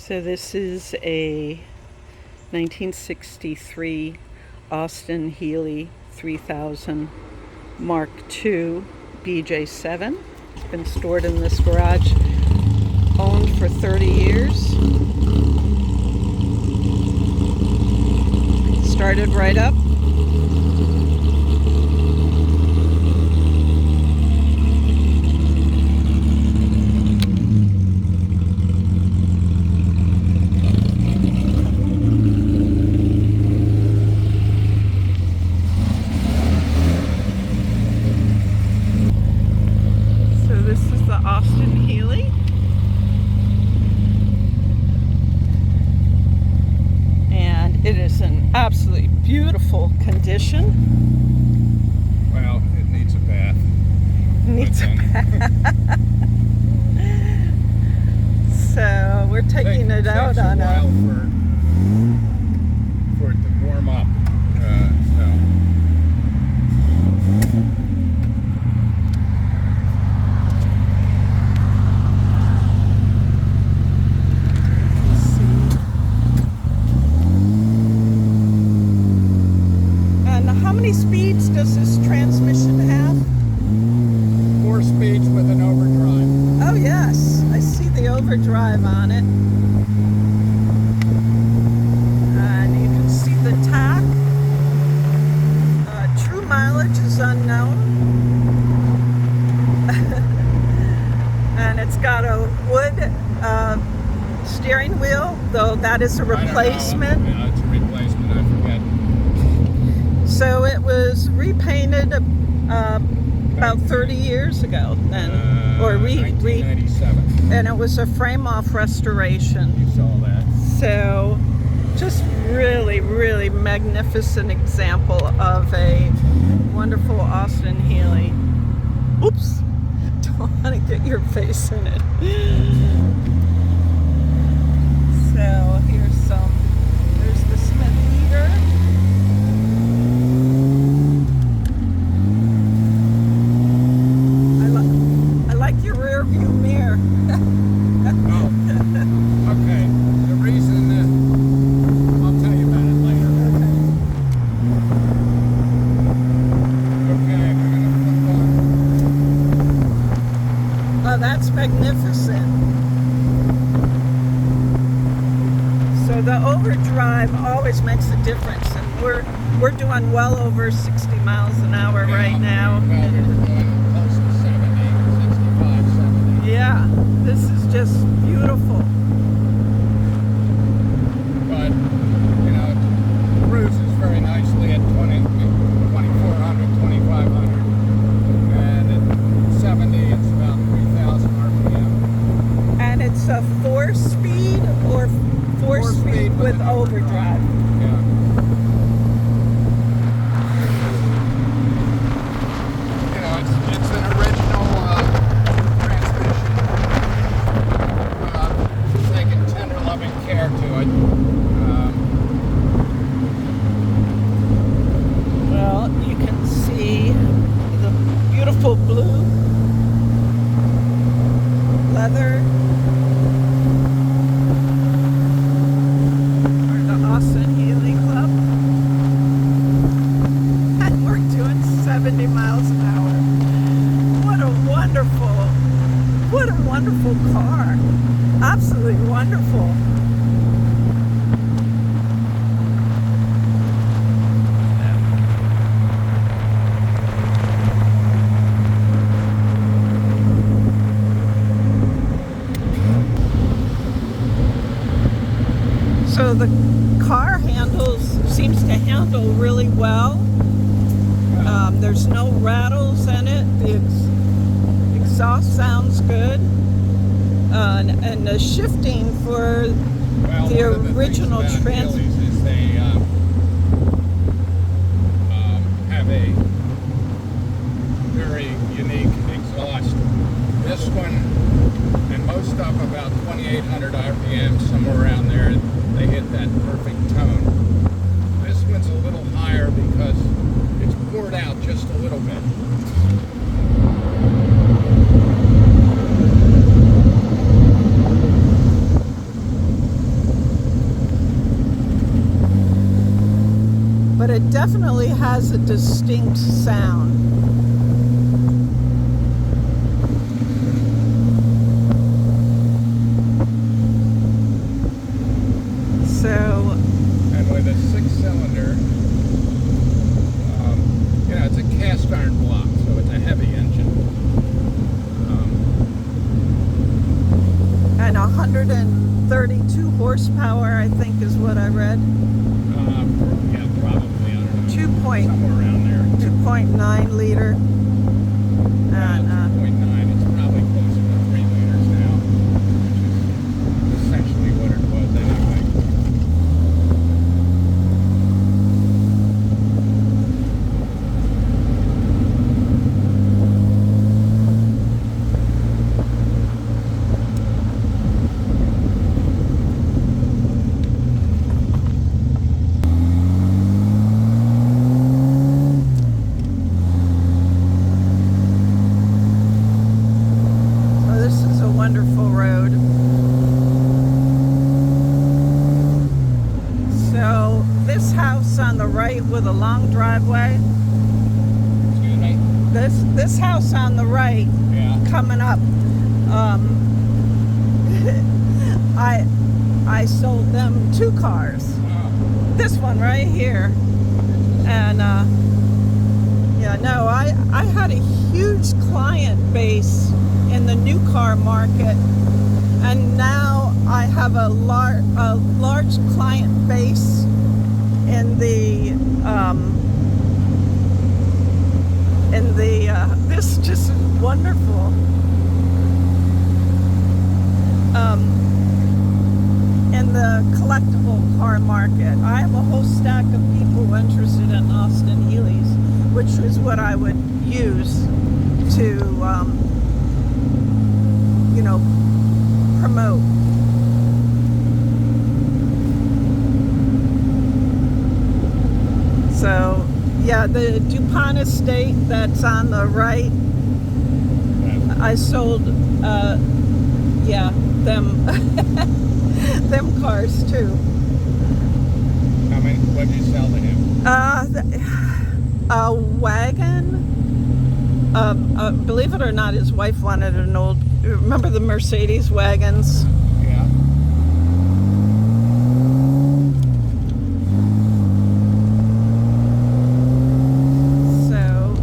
So this is a 1963 Austin Healey 3000 Mark II BJ7. It's been stored in this garage, owned for 30 years. Started right up. This is the Austin Healey. And it is in absolutely beautiful condition. Well, it needs a bath. Needs a bath. So we're taking it out on a while for it to warm up. How many speeds does this transmission have? 4 speeds with an overdrive. Oh yes, I see the overdrive on it. And you can see the tach. True mileage is unknown. And it's got a wood steering wheel, though that is a replacement. Yeah, it's a replacement, I forget. So it was repainted about 30 years ago then, or 1997. And it was a frame-off restoration. You saw that. So just really, really magnificent example of a wonderful Austin Healey. Oops, don't want to get your face in it. So here's there's the Smith heater. That's magnificent. So the overdrive always makes a difference, and we're doing well over 60 miles an hour right now. Well, we were doing close to 70, 65, 70. Yeah, this is just beautiful. But, you know, it cruises very nicely at 2,400, 2,500. And at 70, it's about 3,000 RPM. And it's a 4-speed or 4-speed with overdrive. Yeah. You know, it's an original transmission. Taking tender, loving care to it. Well, you can see the beautiful blue leather. Austin Healey Club, and we're doing 70 miles an hour. What a wonderful car. Absolutely wonderful. So the car seems to handle really well. There's no rattles in it. The exhaust sounds good. And the shifting for the original trans. Is they have a very unique exhaust. This one and most of about 2,800 RPM, somewhere around there. They hit that perfect tone. This one's a little higher because it's poured out just a little bit. it definitely has a distinct sound. So, And with a 6-cylinder, it's a cast iron block, so it's a heavy engine. And 132 horsepower, I think, is what I read. Yeah, probably, I don't know. 2.9 Somewhere around there. liter. And 2.9, it's probably closer to 3 liters now, which is essentially what it was anyway. wonderful road. So this house on the right with a long driveway, Excuse me? this house on the right, Yeah. coming up, I sold them 2 cars. Oh. This one right here. And yeah, no, I had a huge client base in the new car market, and now I have a large client base in the this just is wonderful. In the collectible car market, I have a whole stack of people interested in Austin Healey's, which is what I would use to, promote. So, yeah, the DuPont estate that's on the right, I sold, them, them cars too. How many? What did you sell to him? A wagon. Believe it or not, his wife wanted an old. Remember the Mercedes wagons? Yeah. So.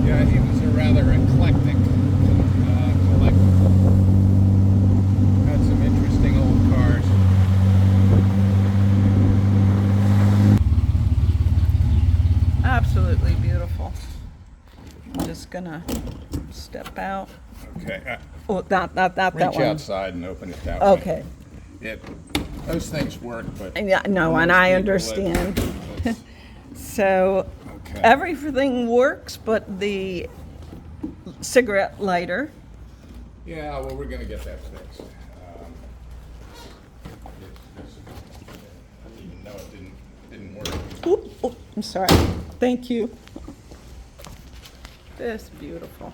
Yeah, he was a rather eclectic collector. Had some interesting old cars. Absolutely beautiful. I'm just gonna step out. Okay. Oh, not that Reach one. outside and open it that way. Okay. Those things work, but Yeah, no, and most I people understand. it's- So Okay. everything works, but the cigarette lighter. Yeah, well, we're gonna get that fixed. I didn't even know it didn't work. Oop, I'm sorry. Thank you. This beautiful.